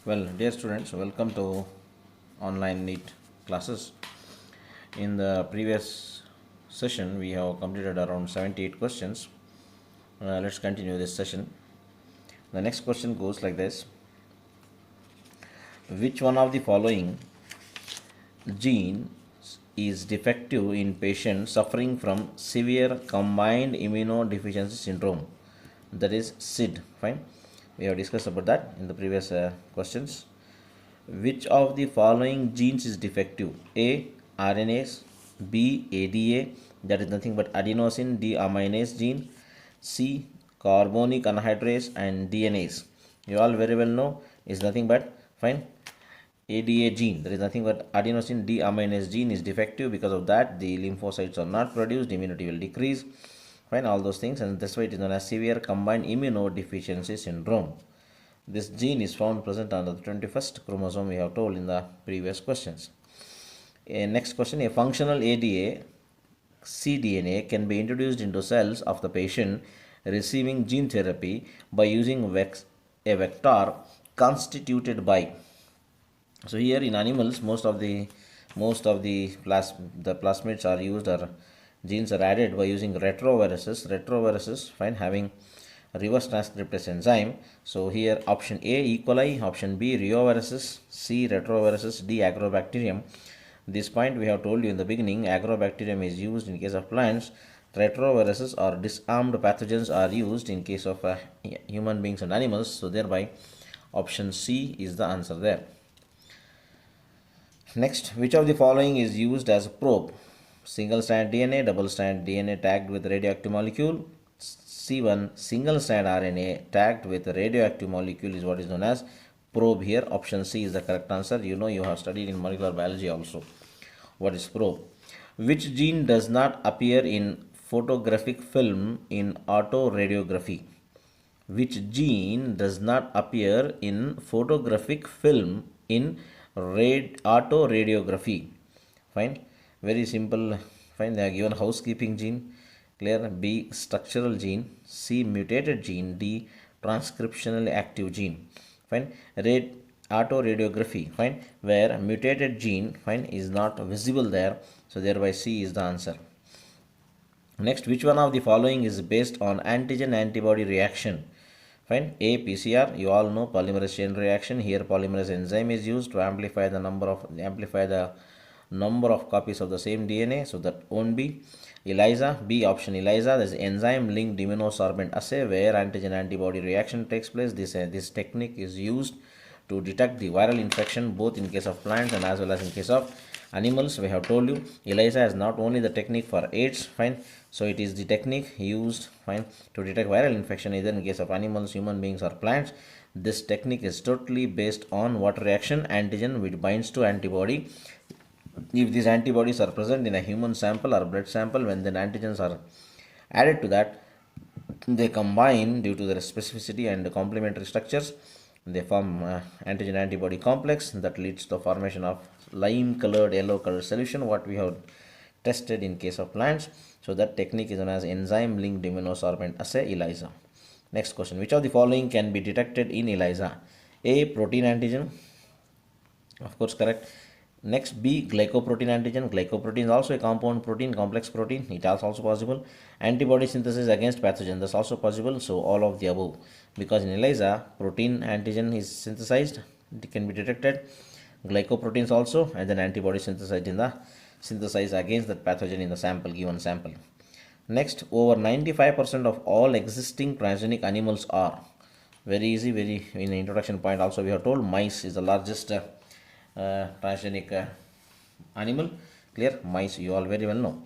Well, dear students, welcome to online NEET classes. In the previous session, we have completed around 78 questions. Let's continue this session. The next question goes like this: which one of the following genes is defective in patients suffering from severe combined immunodeficiency syndrome? That is SID. Fine. We have discussed about that in the previous questions. Which of the following genes is defective? A. RNase, B. ADA, that is nothing but adenosine deaminase gene, C. Carbonic anhydrase, and DNase. You all very well know is nothing but fine ADA gene. There is nothing but adenosine deaminase gene is defective. Because of that, the lymphocytes are not produced, immunity will decrease. Fine, all those things, and that's why it is known as severe combined immunodeficiency syndrome. This gene is found present on the 21st chromosome, we have told in the previous questions. Next question: a functional ADA cDNA can be introduced into cells of the patient receiving gene therapy by using a vector constituted by. So here in animals, the plasmids are used, or genes are added by using retroviruses. Retroviruses, fine, having reverse transcriptase enzyme. So here option A E. coli, option B reoviruses, C retroviruses, D agrobacterium. This point we have told you in the beginning. Agrobacterium is used in case of plants. Retroviruses or disarmed pathogens are used in case of human beings and animals. So thereby option C is the answer there. Next, which of the following is used as a probe? Single strand DNA, double strand DNA tagged with radioactive molecule. C1 single strand RNA tagged with radioactive molecule is what is known as probe here. Option C is the correct answer. You know, you have studied in molecular biology also what is probe. Which gene does not appear in photographic film in autoradiography? Which gene does not appear in photographic film in autoradiography? Fine, very simple. Fine, they are given housekeeping gene. Clear. B structural gene, C mutated gene, D transcriptionally active gene. Fine. Autoradiography, fine, where mutated gene, fine, is not visible there, so thereby C is the answer. Next, which one of the following is based on antigen antibody reaction? Fine. A PCR, you all know polymerase chain reaction. Here polymerase enzyme is used to amplify the number of copies of the same DNA, so that won't be. ELISA, B option ELISA, that is enzyme linked immunosorbent assay, where antigen antibody reaction takes place. This technique is used to detect the viral infection both in case of plants and as well as in case of animals. We have told you ELISA is not only the technique for AIDS, fine, so it is the technique used, fine, to detect viral infection either in case of animals, human beings, or plants. This technique is totally based on what reaction? Antigen which binds to antibody. If these antibodies are present in a human sample or blood sample, when then antigens are added to that, they combine due to their specificity and complementary structures. They form antigen antibody complex that leads to the formation of lime colored, yellow colored solution, what we have tested in case of plants. So that technique is known as enzyme linked immunosorbent assay, ELISA. Next question: which of the following can be detected in ELISA? A protein antigen, of course correct. Next, B glycoprotein antigen. Glycoprotein is also a compound protein, complex protein. It is also possible. Antibody synthesis against pathogen, that's also possible. So all of the above, because in ELISA protein antigen is synthesized, it can be detected. Glycoproteins also, and then antibody synthesized against that pathogen in the sample, given sample. Next, over 95% of all existing transgenic animals are, very easy, very in the introduction point also we have told mice is the largest transgenic animal. Clear. Mice you all very well know.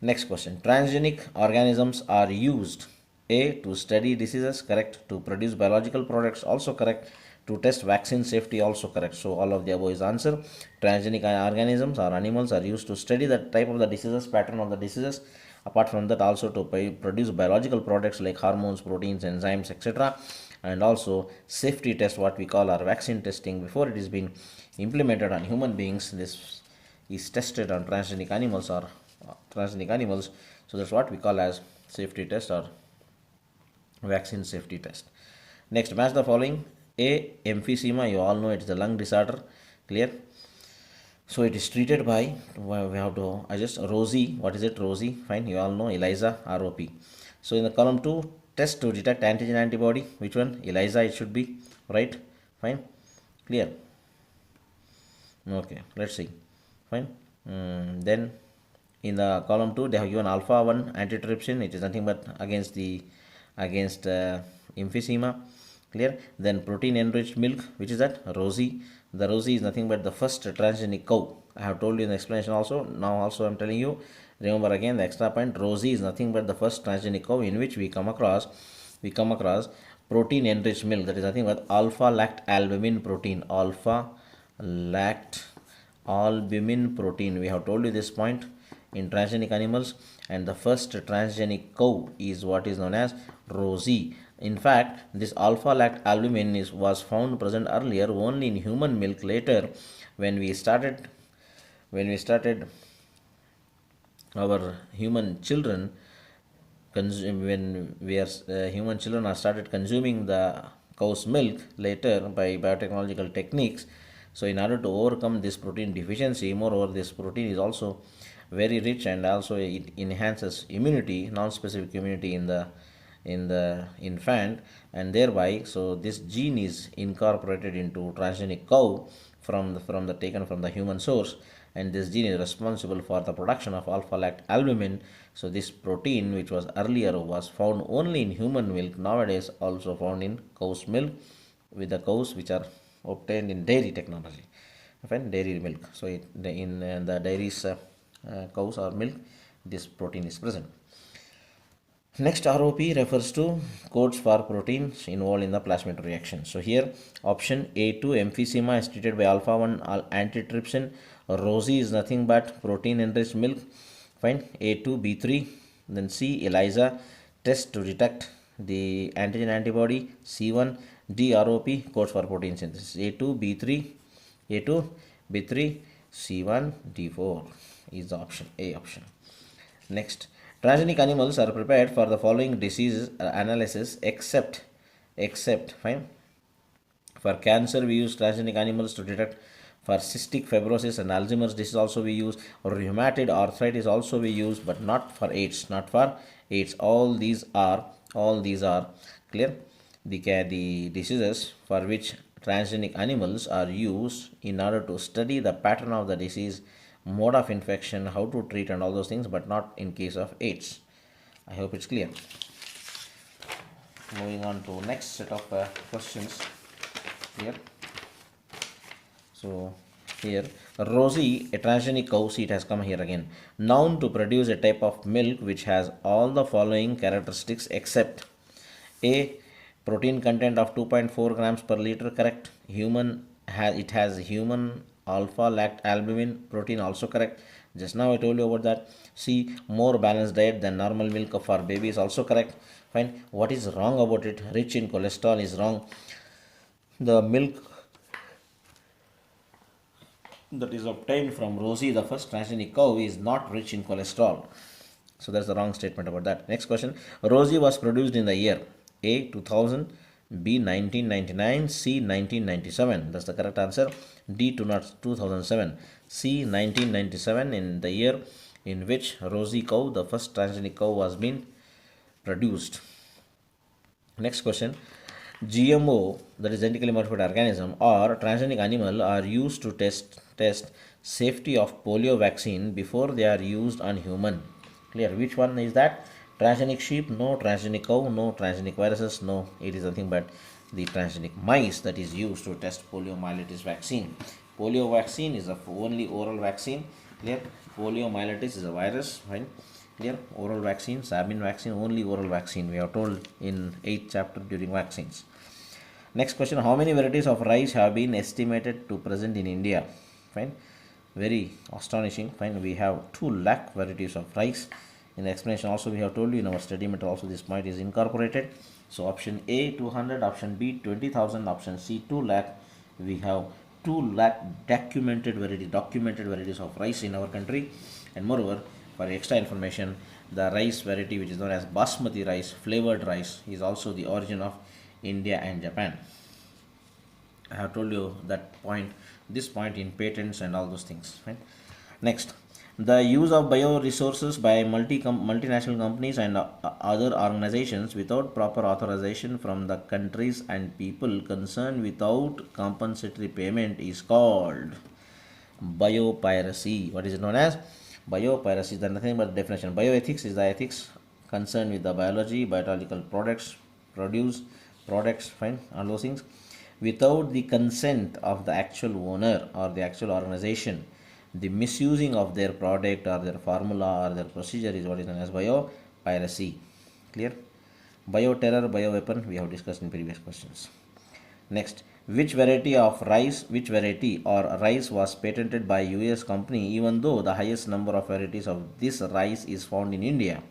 Next question: transgenic organisms are used, A to study diseases, correct, to produce biological products, also correct, to test vaccine safety, also correct. So all of the above is answer. Transgenic organisms or animals are used to study the type of the diseases, pattern of the diseases. Apart from that, also to produce biological products like hormones, proteins, enzymes, etc., and also safety test, what we call our vaccine testing, before it is being implemented on human beings. This is tested on transgenic animals or transgenic animals. So that's what we call as safety test or vaccine safety test. Next, match the following. A. Emphysema, you all know it is a lung disorder, clear. So it is treated by, we have to adjust Rosie, what is it, Rosie, fine, you all know, ELISA, ROP. So in the column 2, test to detect antigen antibody, which one, ELISA it should be, right, fine, clear. Okay, let's see, fine. Then in the column 2 they have given alpha 1 antitrypsin, it is nothing but against emphysema, clear. Then protein enriched milk, which is that, Rosie. The Rosie is nothing but the first transgenic cow. I have told you in the explanation also, now also I am telling you, remember again the extra point, Rosie is nothing but the first transgenic cow in which we come across protein enriched milk, that is nothing but alpha lactalbumin protein, alpha lactalbumin protein. We have told you this point in transgenic animals, and the first transgenic cow is what is known as Rosie. In fact, this alpha lactalbumin was found present earlier only in human milk. Later, when we started our human children, when we are human children are started consuming the cow's milk later by biotechnological techniques. So in order to overcome this protein deficiency, moreover this protein is also very rich, and also it enhances immunity, non-specific immunity in the infant, and thereby so this gene is incorporated into transgenic cow from the taken from the human source, and this gene is responsible for the production of alpha lactalbumin. So this protein, which was earlier was found only in human milk, nowadays also found in cow's milk, with the cows which are obtained in dairy technology, fine, dairy milk. So in the dairies cows or milk, this protein is present. Next, ROP refers to codes for proteins involved in the plasmid reaction. So here option A2 emphysema is treated by alpha 1 antitrypsin. Rosie is nothing but protein enriched milk, fine, A2 B3. Then C ELISA, test to detect the antigen antibody, C1. D ROP, codes for protein synthesis, A2 B3 C1 D4 is the option, A option. Next, transgenic animals are prepared for the following disease analysis except fine. For cancer, we use transgenic animals to detect. For cystic fibrosis and Alzheimer's disease also we use. Rheumatoid arthritis also we use, but not for AIDS. Not for AIDS. All these are clear. The diseases for which transgenic animals are used in order to study the pattern of the disease, mode of infection, how to treat, and all those things, but not in case of AIDS. I hope it's clear. Moving on to next set of questions here. So here, Rosie, a transgenic cow, see it has come here again. Known to produce a type of milk which has all the following characteristics except A. Protein content of 2.4 grams per liter, correct. It has human alpha lactalbumin protein, also correct. Just now I told you about that. C. More balanced diet than normal milk for babies, also correct. Fine. What is wrong about it? Rich in cholesterol is wrong. The milk that is obtained from Rosie, the first transgenic cow, is not rich in cholesterol. So that's the wrong statement about that. Next question. Rosie was produced in the year A. 2000, B. 1999, C. 1997. That's the correct answer. D. 2007. C. 1997, in the year in which Rosie cow, the first transgenic cow, was being produced. Next question. GMO, that is genetically modified organism, or transgenic animal are used to test safety of polio vaccine before they are used on human. Clear? Which one is that? Transgenic sheep? No. Transgenic cow? No. Transgenic viruses? No. It is nothing but the transgenic mice that is used to test poliomyelitis vaccine. Polio vaccine is the only oral vaccine. Clear? Poliomyelitis is a virus. Fine. Clear? Oral vaccine, Sabin vaccine, only oral vaccine. We are told in 8th chapter during vaccines. Next question. How many varieties of rice have been estimated to present in India? Fine. Very astonishing. Fine. We have 2 lakh varieties of rice. In the explanation also we have told you, in our study matter also this point is incorporated. So option A 200, option B 20,000, option C 2 lakh. We have 2 lakh documented varieties of rice in our country. And moreover, for extra information, the rice variety which is known as basmati rice, flavored rice, is also the origin of India and Japan. I have told you that point, this point in patents and all those things. Right? Next, the use of bioresources by multinational companies and other organizations without proper authorization from the countries and people concerned without compensatory payment is called biopiracy. What is it known as? Biopiracy is nothing but definition. Bioethics is the ethics concerned with the biology, biological products, produce, products, fine, all those things, without the consent of the actual owner or the actual organization. The misusing of their product or their formula or their procedure is what is known as biopiracy. Clear? Bioterror, bioweapon, we have discussed in previous questions. Next, which variety or rice was patented by US company even though the highest number of varieties of this rice is found in India?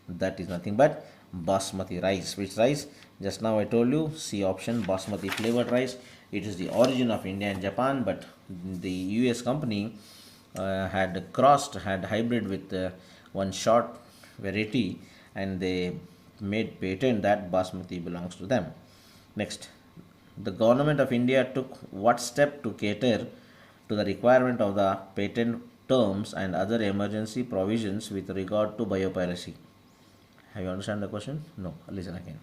That is nothing but basmati rice. Which rice? Just now I told you, C option, basmati flavored rice. It is the origin of India and Japan, but the US company had hybrid with one short variety, and they made patent that basmati belongs to them. Next, the government of India took what step to cater to the requirement of the patent terms and other emergency provisions with regard to biopiracy? Have you understand the question? No. Listen again.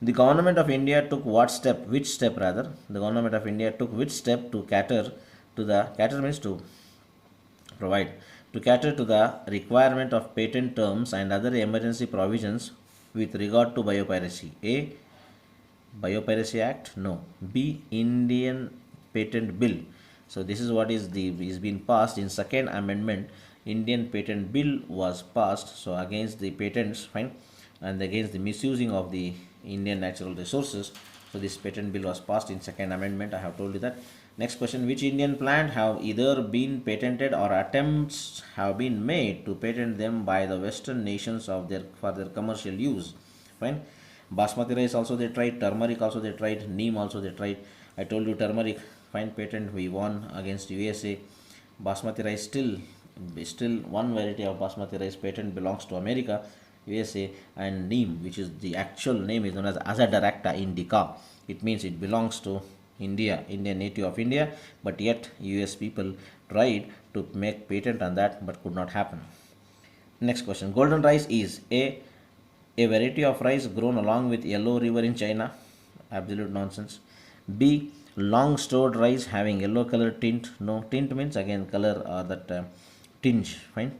The government of India took which step rather? The government of India took which step to cater means to provide, to cater to the requirement of patent terms and other emergency provisions with regard to biopiracy? A. Biopiracy Act? No. B. Indian Patent Bill. So this is what is been passed in second amendment. Indian Patent Bill was passed. So against the patents, fine, and against the misusing of the Indian natural resources. So this patent bill was passed in second amendment. I have told you that. Next question: which Indian plant have either been patented or attempts have been made to patent them by the Western nations for their commercial use? Fine. Basmati rice also they tried, turmeric also they tried, neem also they tried. I told you turmeric, fine, patent we won against USA. Basmati rice still one variety of basmati rice patent belongs to America, USA, and neem, which is the actual name, is known as Azadirachta indica. It means it belongs to India, Indian native of India, but yet US people tried to make patent on that but could not happen. Next question: golden rice is a variety of rice grown along with yellow river in China? Absolute nonsense. B. Long stored rice having yellow color tint? No, tint means again color or that tinge. Fine.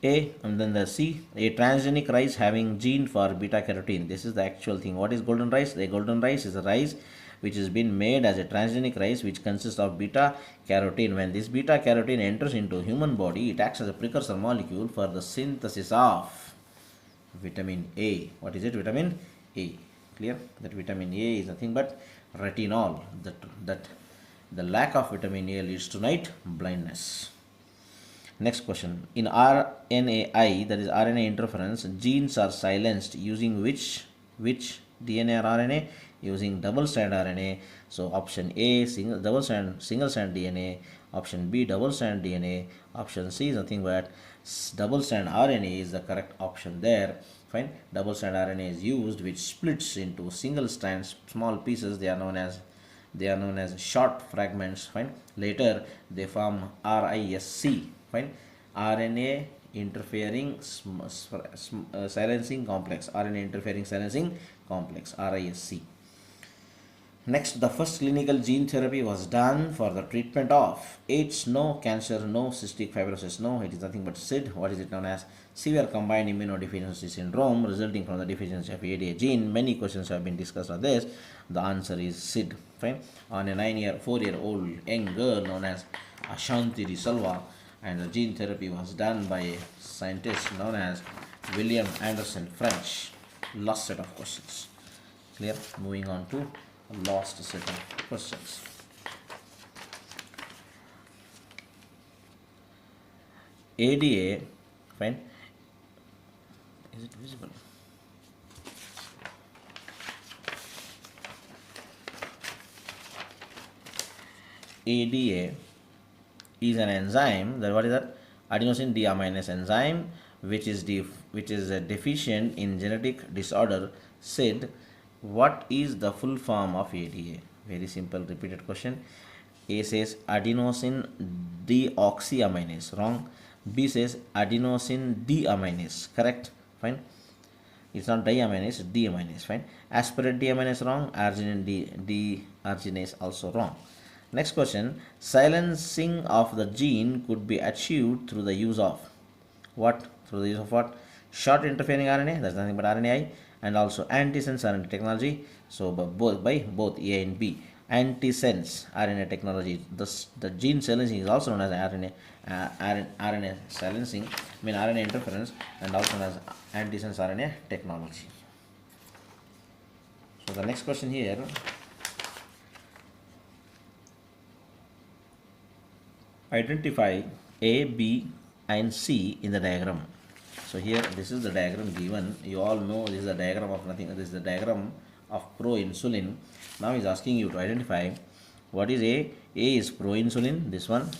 A, and then the C, a transgenic rice having gene for beta carotene. This is the actual thing. What is golden rice? The golden rice is a rice which has been made as a transgenic rice which consists of beta carotene. When this beta carotene enters into human body, it acts as a precursor molecule for the synthesis of vitamin A. What is it? Vitamin A. Clear? That vitamin A is nothing but retinol. That the lack of vitamin A leads to night blindness. Next question: in RNAi, that is RNA interference, genes are silenced using which DNA or RNA? Using double strand RNA. So option A, single strand DNA. Option B, double strand DNA. Option C is nothing but double strand RNA is the correct option there. Fine. Double strand RNA is used, which splits into single strands, small pieces. They are known as short fragments. Fine. Later they form RISC. Fine. RNA interfering silencing complex. RNA interfering silencing complex. RISC. Next, the first clinical gene therapy was done for the treatment of AIDS, no; cancer, no; cystic fibrosis, no. It is nothing but SID. What is it known as? Severe combined immunodeficiency syndrome resulting from the deficiency of ADA gene. Many questions have been discussed on this. The answer is SID. Fine. On a 4-year-old young girl known as Ashanti De Silva, and the gene therapy was done by a scientist known as William Anderson French. Last set of questions. Clear? Moving on to last set of questions. ADA, fine. Is it visible? ADA is an enzyme that, what is that? Adenosine deaminase enzyme, which is deficient in genetic disorder SID, What is the full form of ADA? Very simple repeated question. A says adenosine deoxyaminase, wrong. B says adenosine deaminase, correct. Fine. It's not diaminase, it's deaminase, fine. Aspartate deaminase, wrong. Arginine dearginase, also wrong. Next question. Silencing of the gene could be achieved through the use of what? Through the use of what? Short interfering RNA, that's nothing but RNAi, and also antisense RNA technology. So by both A and B. Antisense RNA technology. The gene silencing is also known as RNA silencing, RNA interference, and also known as antisense RNA technology. So the next question here. Identify A, B, and C in the diagram. So here this is the diagram given. You all know this is the diagram of nothing. This is the diagram of proinsulin. Now he's asking you to identify what is A. A is proinsulin, this one,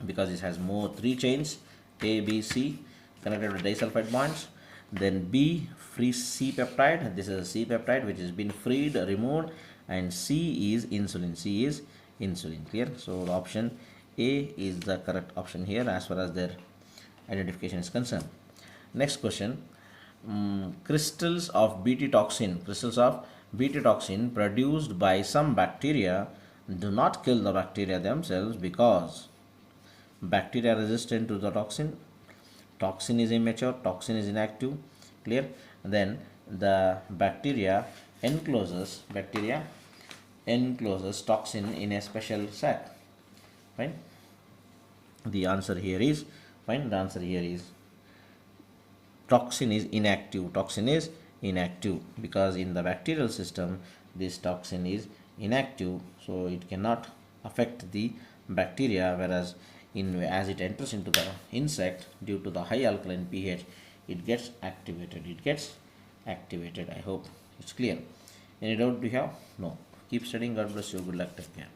because it has more 3 chains, A, B, C, connected with disulfide bonds. Then B, free C peptide. This is a C peptide which has been freed, removed, and C is insulin. C is insulin. Clear? So the option A is the correct option here as far as their identification is concerned. Next question. Crystals of Bt toxin produced by some bacteria do not kill the bacteria themselves because bacteria resistant to the toxin. Toxin is immature, toxin is inactive. Clear? Then the bacteria encloses toxin in a special sac. Fine. The answer here is toxin is inactive. Toxin is inactive because in the bacterial system this toxin is inactive, so it cannot affect the bacteria, whereas as it enters into the insect, due to the high alkaline pH, it gets activated. I hope it's clear. Any doubt do you have? No. Keep studying. God bless you. Good luck. Take care.